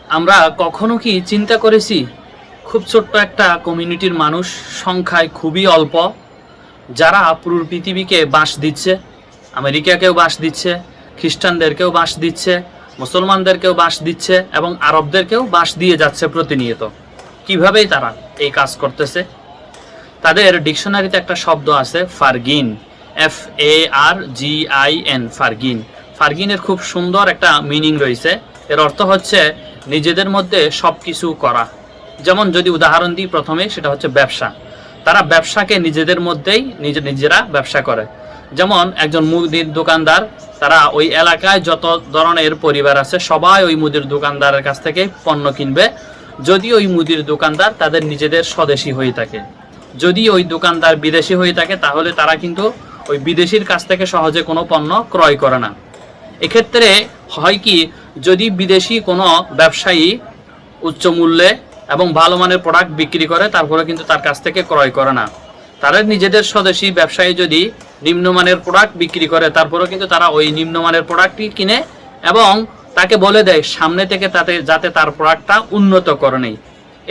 আমরা কখনো কি চিন্তা করেছি খুব ছোট্ট একটা কমিউনিটির মানুষ, সংখ্যায় খুবই অল্প, যারা পুরো পৃথিবীকে বাস দিচ্ছে, আমেরিকাকেও বাস দিচ্ছে, খ্রিস্টানদেরকেও বাস দিচ্ছে, মুসলমানদেরকেও বাস দিচ্ছে এবং আরবদেরকেও বাস দিয়ে যাচ্ছে প্রতিনিয়ত। কিভাবেই তারা এই কাজ করতেছে? তাদের ডিকশনারিতে একটা শব্দ আছে ফারগিন, FARGIN, ফারগিন। ফারগিনের খুব সুন্দর একটা মিনিং রয়েছে। এর অর্থ হচ্ছে নিজেদের মধ্যে সব কিছু করা। যেমন যদি উদাহরণ দিই প্রথমে, সেটা হচ্ছে ব্যবসা। তারা ব্যবসাকে নিজেদের মধ্যেই নিজেরা ব্যবসা করে। যেমন একজন মুদির দোকানদার, তারা ওই এলাকায় যত ধরনের পরিবার আছে সবাই ওই মুদির দোকানদারের কাছ থেকে পণ্য কিনবে, যদি ওই মুদির দোকানদার তাদের নিজেদের স্বদেশী হয়ে থাকে। যদি ওই দোকানদার বিদেশি হয়ে থাকে তাহলে তারা কিন্তু ওই বিদেশির কাছ থেকে সহজে কোনো পণ্য ক্রয় করে না। এক্ষেত্রে হয় কি, যদি বিদেশি কোনো ব্যবসায়ী উচ্চ মূল্যে এবং ভালো মানের প্রোডাক্ট বিক্রি করে, তারপরে কিন্তু তার কাছ থেকে ক্রয় করে না। তারা নিজেদের স্বদেশী ব্যবসায়ী যদি নিম্নমানের প্রোডাক্ট বিক্রি করে, তারপরেও কিন্তু তারা ওই নিম্নমানের প্রোডাক্টটি কিনে এবং তাকে বলে দেয় সামনে থেকে যাতে তার প্রোডাক্টটা উন্নত করে নেই।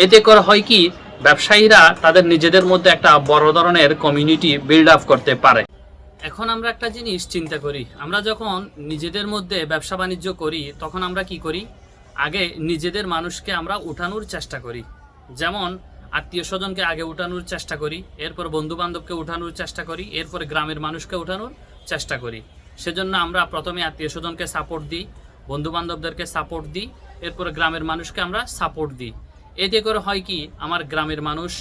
এতে করে হয় কি, ব্যবসায়ীরা তাদের নিজেদের মধ্যে একটা বড় ধরনের কমিউনিটি বিল্ড আপ করতে পারে। এখন আমরা একটা জিনিস চিন্তা করি, আমরা যখন নিজেদের মধ্যে ব্যবসা বাণিজ্য করি তখন আমরা কি করি? আগে নিজেদের মানুষকে আমরা উঠানোর চেষ্টা করি। যেমন আত্মীয় স্বজনকে আগে উঠানোর চেষ্টা করি, এরপর বন্ধু বান্ধবকে উঠানোর চেষ্টা করি, এরপরে গ্রামের মানুষকে উঠানোর চেষ্টা করি। সেজন্য আমরা প্রথমে আত্মীয় স্বজনকে সাপোর্ট দিই, বন্ধু বান্ধবদেরকে সাপোর্ট দিই, এরপরে গ্রামের মানুষকে আমরা সাপোর্ট দিই। এতে করে হয় কি, আমার গ্রামের মানুষ,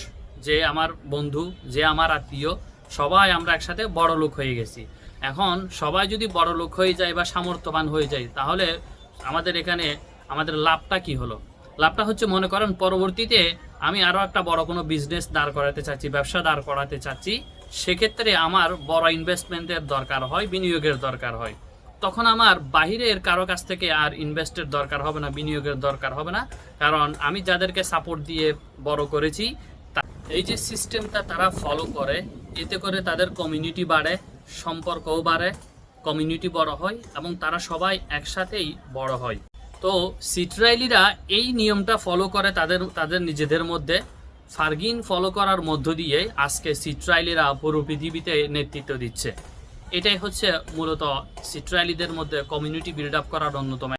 যে আমার বন্ধু, যে আমার আত্মীয়, সবাই আমরা একসাথে বড় লোক হয়ে গেছি। এখন সবাই যদি বড় লোক হয়ে যায় বা সামর্থ্যবান হয়ে যায়, তাহলে আমাদের এখানে আমাদের লাভটা কি হলো? লাভটা হচ্ছে, মনে করেন পরবর্তীতে আমি আরও একটা বড় কোনো বিজনেস দাঁড় করাতে চাচ্ছি, ব্যবসা দাঁড় করাতে চাচ্ছি, সেক্ষেত্রে আমার বড় ইনভেস্টমেন্টের দরকার হয়, বিনিয়োগের দরকার হয়। তখন আমার বাহিরের কারো কাছ থেকে আর ইনভেস্টের দরকার হবে না, বিনিয়োগের দরকার হবে না, কারণ আমি যাদেরকে সাপোর্ট দিয়ে বড় করেছি, এই যে সিস্টেমটা তারা ফলো করে, এতে করে তাদের কমিউনিটি বাড়ে, সম্পর্কও বাড়ে, কমিউনিটি বড় হয় এবং তারা সবাই একসাথেই বড় হয়। তো সিট্রাইলিরা এই নিয়মটা ফলো করে তাদের নিজেদের মধ্যে। ফারগিন ফলো করার মধ্য দিয়ে আজকে সিট্রাইলিরা পুরো পৃথিবীতে নেতৃত্ব দিচ্ছে। এটাই হচ্ছে মূলত সিট্রাইলিদের মধ্যে কমিউনিটি বিল্ড আপ করার অন্যতম